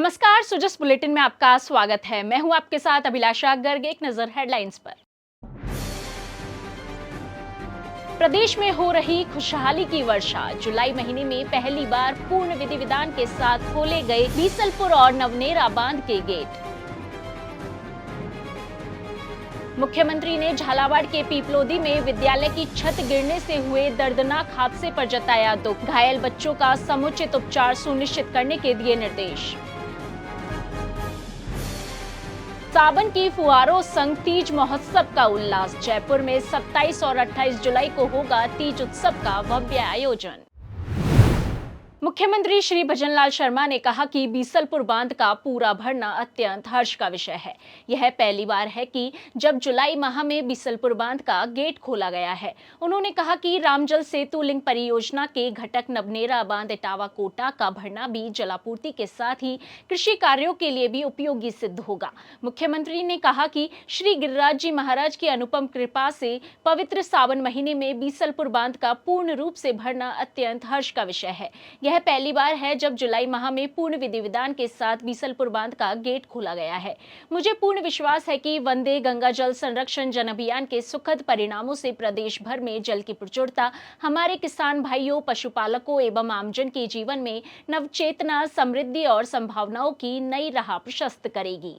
नमस्कार, सुजस बुलेटिन में आपका स्वागत है। मैं हूं आपके साथ अभिलाषा गर्ग। एक नजर हेडलाइंस पर। प्रदेश में हो रही खुशहाली की वर्षा। जुलाई महीने में पहली बार पूर्ण विधि विधान के साथ खोले गए बीसलपुर और नवनेरा बांध के गेट। मुख्यमंत्री ने झालावाड़ के पीपलोदी में विद्यालय की छत गिरने से हुए दर्दनाक हादसे पर जताया दुख। घायल बच्चों का समुचित उपचार सुनिश्चित करने के दिए निर्देश। सावन की फुहारों संग तीज महोत्सव का उल्लास। जयपुर में 27 और 28 जुलाई को होगा तीज उत्सव का भव्य आयोजन। मुख्यमंत्री श्री भजनलाल शर्मा ने कहा कि बीसलपुर बांध का पूरा भरना अत्यंत हर्ष का विषय है। यह पहली बार है कि जब जुलाई माह में बीसलपुर बांध का गेट खोला गया है। उन्होंने कहा कि रामजल सेतु लिंक परियोजना के घटक नवनेरा बांध इटावा कोटा का भरना भी जलापूर्ति के साथ ही कृषि कार्यों के लिए भी उपयोगी सिद्ध होगा। मुख्यमंत्री ने कहा कि श्री गिरिराज जी महाराज की अनुपम कृपा से पवित्र सावन महीने में बीसलपुर बांध का पूर्ण रूप से भरना अत्यंत हर्ष का विषय है। यह पहली बार है जब जुलाई माह में पूर्ण विधि विधान के साथ बीसलपुर बांध का गेट खोला गया है। मुझे पूर्ण विश्वास है कि वंदे गंगा जल संरक्षण जन अभियान के सुखद परिणामों से प्रदेश भर में जल की प्रचुरता हमारे किसान भाइयों, पशुपालकों एवं आमजन के जीवन में नवचेतना, समृद्धि और संभावनाओं की नई राह प्रशस्त करेगी।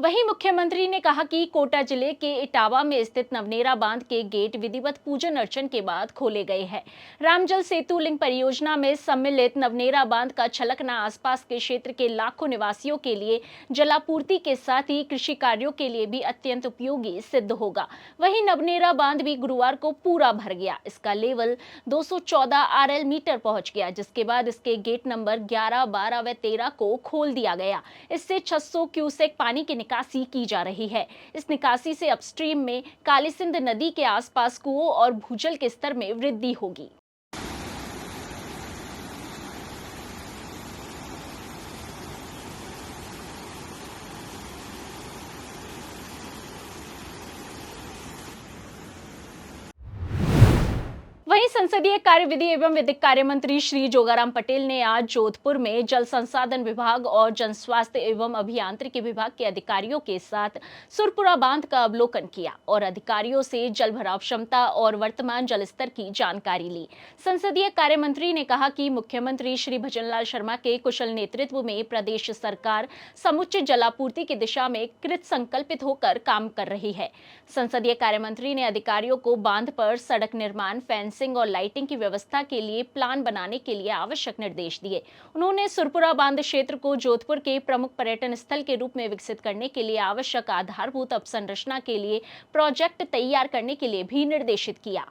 वहीं मुख्यमंत्री ने कहा कि कोटा जिले के इटावा में स्थित नवनेरा बांध के गेट विधिवत पूजन अर्चन के बाद खोले गए हैं। रामजल सेतु लिंक परियोजना में सम्मिलित नवनेरा बांध का छलकना आसपास के क्षेत्र के लाखों निवासियों के लिए जलापूर्ति के साथ ही कृषि कार्यों के लिए भी अत्यंत उपयोगी सिद्ध होगा। वहीं नवनेरा बांध भी गुरुवार को पूरा भर गया। इसका लेवल 214 RL मीटर पहुंच गया, जिसके बाद इसके गेट नंबर 11, 12 व 13 को खोल दिया गया। इससे 600 क्यूसेक पानी की निकासी की जा रही है। इस निकासी से अपस्ट्रीम में कालीसिंध नदी के आसपास कुओं और भूजल के स्तर में वृद्धि होगी। वहीं संसदीय कार्य विधि एवं विधिक कार्य मंत्री श्री जोगाराम पटेल ने आज जोधपुर में जल संसाधन विभाग और जन स्वास्थ्य एवं अभियांत्रिकी विभाग के अधिकारियों के साथ सुरपुरा बांध का अवलोकन किया और अधिकारियों से जल भराव क्षमता और वर्तमान जल स्तर की जानकारी ली। संसदीय कार्य मंत्री ने कहा कि मुख्यमंत्री श्री भजनलाल शर्मा के कुशल नेतृत्व में प्रदेश सरकार समुचित जलापूर्ति की दिशा में कृत संकल्पित होकर काम कर रही है। संसदीय कार्य मंत्री ने अधिकारियों को बांध पर सड़क निर्माण, फेंसिंग और लाइटिंग की व्यवस्था के लिए प्लान बनाने के लिए आवश्यक निर्देश दिए। उन्होंने सुरपुरा बांध क्षेत्र को जोधपुर के प्रमुख पर्यटन स्थल के रूप में विकसित करने के लिए आवश्यक आधारभूत अवसंरचना के लिए प्रोजेक्ट तैयार करने के लिए भी निर्देशित किया।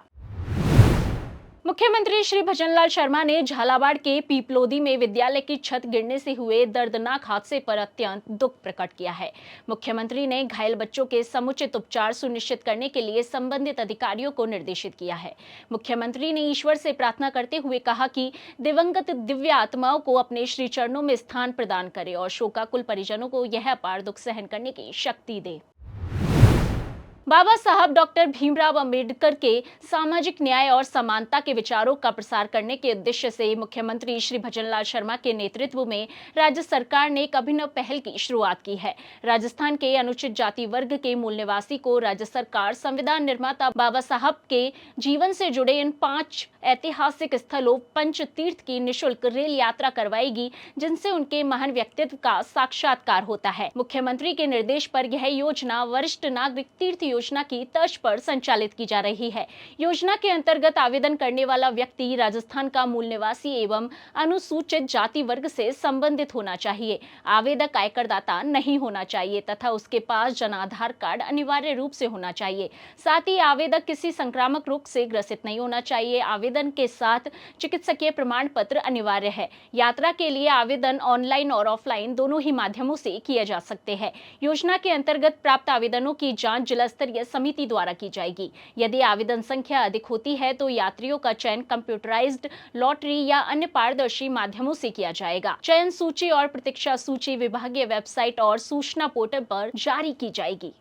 मुख्यमंत्री श्री भजनलाल शर्मा ने झालावाड़ के पीपलोदी में विद्यालय की छत गिरने से हुए दर्दनाक हादसे पर अत्यंत दुख प्रकट किया है। मुख्यमंत्री ने घायल बच्चों के समुचित उपचार सुनिश्चित करने के लिए संबंधित अधिकारियों को निर्देशित किया है। मुख्यमंत्री ने ईश्वर से प्रार्थना करते हुए कहा कि दिवंगत दिव्य आत्माओं को अपने श्री चरणों में स्थान प्रदान करे और शोकाकुल परिजनों को यह अपार दुख सहन करने की शक्ति दे। बाबा साहब डॉक्टर भीमराव अंबेडकर के सामाजिक न्याय और समानता के विचारों का प्रसार करने के उद्देश्य से मुख्यमंत्री श्री भजनलाल शर्मा के नेतृत्व में राज्य सरकार ने एक अभिनव पहल की शुरुआत की है। राजस्थान के अनुसूचित जाति वर्ग के मूल निवासी को राज्य सरकार संविधान निर्माता बाबा साहब के जीवन से जुड़े इन 5 ऐतिहासिक स्थलों पंच तीर्थ की निःशुल्क रेल यात्रा करवाएगी, जिनसे उनके महान व्यक्तित्व का साक्षात्कार होता है। मुख्यमंत्री के निर्देश पर यह योजना वरिष्ठ नागरिक तीर्थ योजना की तर्ज पर संचालित की जा रही है। योजना के अंतर्गत आवेदन करने वाला व्यक्ति राजस्थान का मूल निवासी एवं अनुसूचित जाति वर्ग से संबंधित होना चाहिए। आवेदक आयकरदाता नहीं होना चाहिए तथा उसके पास जन आधार कार्ड अनिवार्य रूप से होना चाहिए। साथ ही आवेदक किसी संक्रामक रोग से ग्रसित नहीं होना चाहिए। आवेदन के साथ चिकित्सकीय प्रमाण पत्र अनिवार्य है। यात्रा के लिए आवेदन ऑनलाइन और ऑफलाइन दोनों ही माध्यमों से किए जा सकते हैं। योजना के अंतर्गत प्राप्त आवेदनों की जांच जिला स्तरीय समिति द्वारा की जाएगी। यदि आवेदन संख्या अधिक होती है तो यात्रियों का चयन कंप्यूटराइज्ड लॉटरी या अन्य पारदर्शी माध्यमों से किया जाएगा। चयन सूची और प्रतीक्षा सूची विभागीय वेबसाइट और सूचना पोर्टल पर जारी की जाएगी।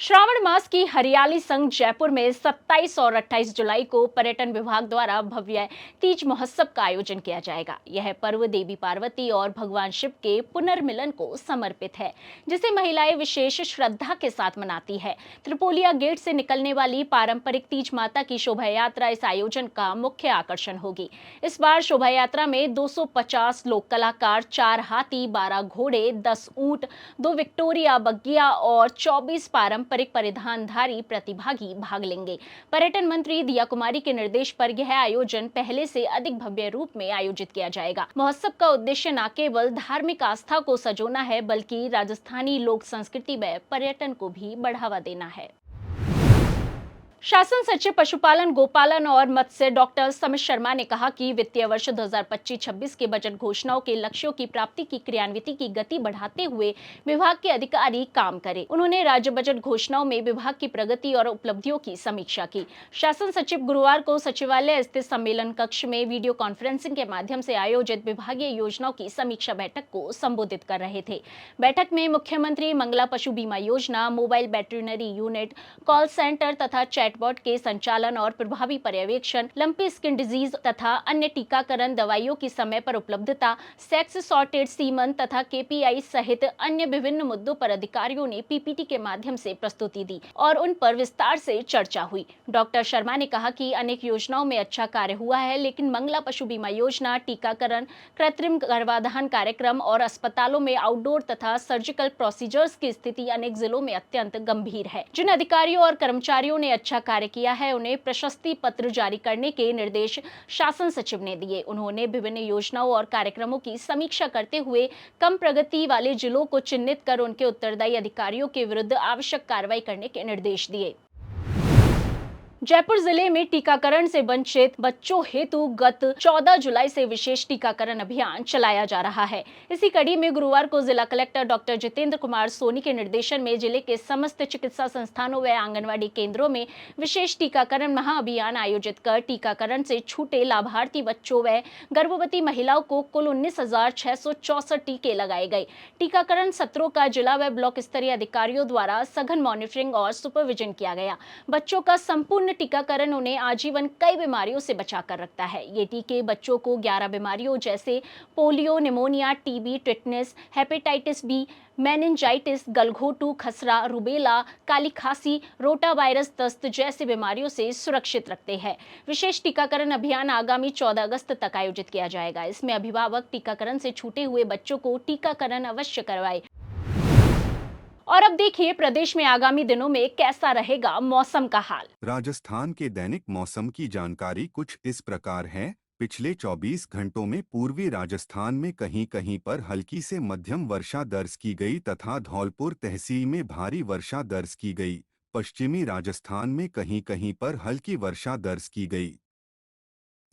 श्रावण मास की हरियाली संग जयपुर में 27 और 28 जुलाई को पर्यटन विभाग द्वारा भव्य तीज महोत्सव का आयोजन किया जाएगा। यह पर्व देवी पार्वती और भगवान शिव के पुनर्मिलन को समर्पित है, जिसे महिलाएं विशेष श्रद्धा के साथ मनाती है। त्रिपोलिया गेट से निकलने वाली पारंपरिक तीज माता की शोभा यात्रा इस आयोजन का मुख्य आकर्षण होगी। इस बार शोभा यात्रा में 250 लोक कलाकार, 4 हाथी, 12 घोड़े, 10 ऊंट, 2 विक्टोरिया बग्गिया और 24 पारंपरिक परिधानधारी प्रतिभागी भाग लेंगे। पर्यटन मंत्री दिया कुमारी के निर्देश पर यह आयोजन पहले से अधिक भव्य रूप में आयोजित किया जाएगा। महोत्सव का उद्देश्य न केवल धार्मिक आस्था को सजोना है, बल्कि राजस्थानी लोक संस्कृति में पर्यटन को भी बढ़ावा देना है। शासन सचिव पशुपालन, गोपालन और मत्स्य डॉक्टर समित शर्मा ने कहा कि वित्तीय वर्ष 2025-26 के बजट घोषणाओं के लक्ष्यों की प्राप्ति की क्रियान्विति की गति बढ़ाते हुए विभाग के अधिकारी काम करें। उन्होंने राज्य बजट घोषणाओं में विभाग की प्रगति और उपलब्धियों की समीक्षा की। शासन सचिव गुरुवार को सचिवालय स्थित सम्मेलन कक्ष में वीडियो कॉन्फ्रेंसिंग के माध्यम से आयोजित विभागीय योजनाओं की समीक्षा बैठक को संबोधित कर रहे थे। बैठक में मुख्यमंत्री मंगला पशु बीमा योजना, mobile veterinary unit, call centre तथा चैटबॉट के संचालन और प्रभावी पर्यवेक्षण, लंपी स्किन डिजीज तथा अन्य टीकाकरण, दवाइयों की समय पर उपलब्धता, सेक्स सॉर्टेड सीमन तथा केपीआई सहित अन्य विभिन्न मुद्दों पर अधिकारियों ने पीपीटी के माध्यम से प्रस्तुति दी और उन पर विस्तार से चर्चा हुई। डॉक्टर शर्मा ने कहा कि अनेक योजनाओं में अच्छा कार्य हुआ है, लेकिन मंगला पशु बीमा योजना, टीकाकरण, कृत्रिम गर्भाधान कार्यक्रम और अस्पतालों में आउटडोर तथा सर्जिकल प्रोसीजर्स की स्थिति अनेक जिलों में अत्यंत गंभीर है। जिन अधिकारियों और कर्मचारियों ने अच्छा कार्य किया है, उन्हें प्रशस्ति पत्र जारी करने के निर्देश शासन सचिव ने दिए। उन्होंने विभिन्न योजनाओं और कार्यक्रमों की समीक्षा करते हुए कम प्रगति वाले जिलों को चिन्हित कर उनके उत्तरदायी अधिकारियों के विरुद्ध आवश्यक कार्रवाई करने के निर्देश दिए। जयपुर जिले में टीकाकरण से वंचित बच्चों हेतु गत 14 जुलाई से विशेष टीकाकरण अभियान चलाया जा रहा है। इसी कड़ी में गुरुवार को जिला कलेक्टर डॉक्टर जितेंद्र कुमार सोनी के निर्देशन में जिले के समस्त चिकित्सा संस्थानों व आंगनवाड़ी केंद्रों में विशेष टीकाकरण महाअभियान आयोजित कर टीकाकरण से छूटे लाभार्थी बच्चों व गर्भवती महिलाओं को कुल 19,664 टीके लगाए गए। टीकाकरण सत्रों का जिला व ब्लॉक स्तरीय अधिकारियों द्वारा सघन मॉनिटरिंग और सुपरविजन किया गया। बच्चों का संपूर्ण टीकाकरण उन्हें आजीवन कई बीमारियों से बचा कर रखता है। ये टीके बच्चों को 11 बीमारियों जैसे polio, pneumonia, TB, tetanus, hepatitis B, meningitis, गलघोटू, खसरा, रुबेला, काली खांसी, रोटा वायरस, दस्त जैसी बीमारियों से सुरक्षित रखते हैं। विशेष टीकाकरण अभियान आगामी 14 अगस्त तक आयोजित किया जाएगा। इसमें अभिभावक टीकाकरण से छूटे हुए बच्चों को टीकाकरण अवश्य करवाएं। और अब देखिए प्रदेश में आगामी दिनों में कैसा रहेगा मौसम का हाल। राजस्थान के दैनिक मौसम की जानकारी कुछ इस प्रकार है। पिछले 24 घंटों में पूर्वी राजस्थान में कहीं कहीं पर हल्की से मध्यम वर्षा दर्ज की गई तथा धौलपुर तहसील में भारी वर्षा दर्ज की गई। पश्चिमी राजस्थान में कहीं कहीं पर हल्की वर्षा दर्ज की गई।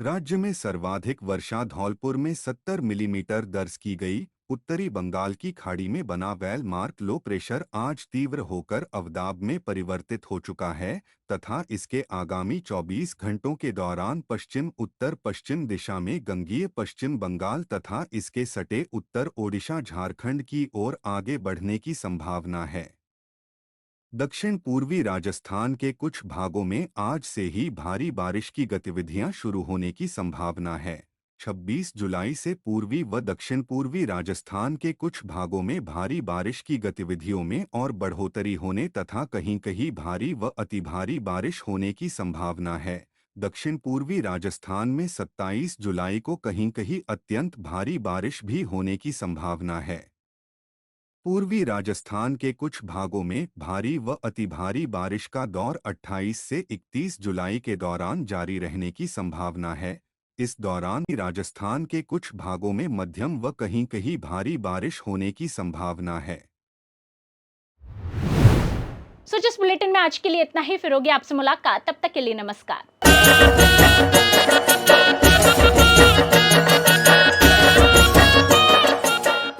राज्य में सर्वाधिक वर्षा धौलपुर में 70 मिलीमीटर दर्ज की गई। उत्तरी बंगाल की खाड़ी में बना वेल मार्क लो प्रेशर आज तीव्र होकर अवदाब में परिवर्तित हो चुका है तथा इसके आगामी 24 घंटों के दौरान पश्चिम उत्तर पश्चिम दिशा में गंगीय पश्चिम बंगाल तथा इसके सटे उत्तर ओडिशा झारखंड की ओर आगे बढ़ने की संभावना है। दक्षिण पूर्वी राजस्थान के कुछ भागों में आज से ही भारी बारिश की गतिविधियां शुरू होने की संभावना है। 26 जुलाई से पूर्वी व दक्षिण पूर्वी राजस्थान के कुछ भागों में भारी बारिश की गतिविधियों में और बढ़ोतरी होने तथा कहीं कहीं भारी व अति भारी बारिश होने की संभावना है। दक्षिण पूर्वी राजस्थान में 27 जुलाई को कहीं कहीं अत्यंत भारी बारिश भी होने की संभावना है। पूर्वी राजस्थान के कुछ भागों में भारी व अति भारी बारिश का दौर 28 से 31 जुलाई के दौरान जारी रहने की संभावना है। इस दौरान राजस्थान के कुछ भागों में मध्यम व कहीं कहीं भारी बारिश होने की संभावना है। जिस बुलेटिन में आज के लिए इतना ही, फिर होगी आपसे मुलाकात। तब तक के लिए नमस्कार।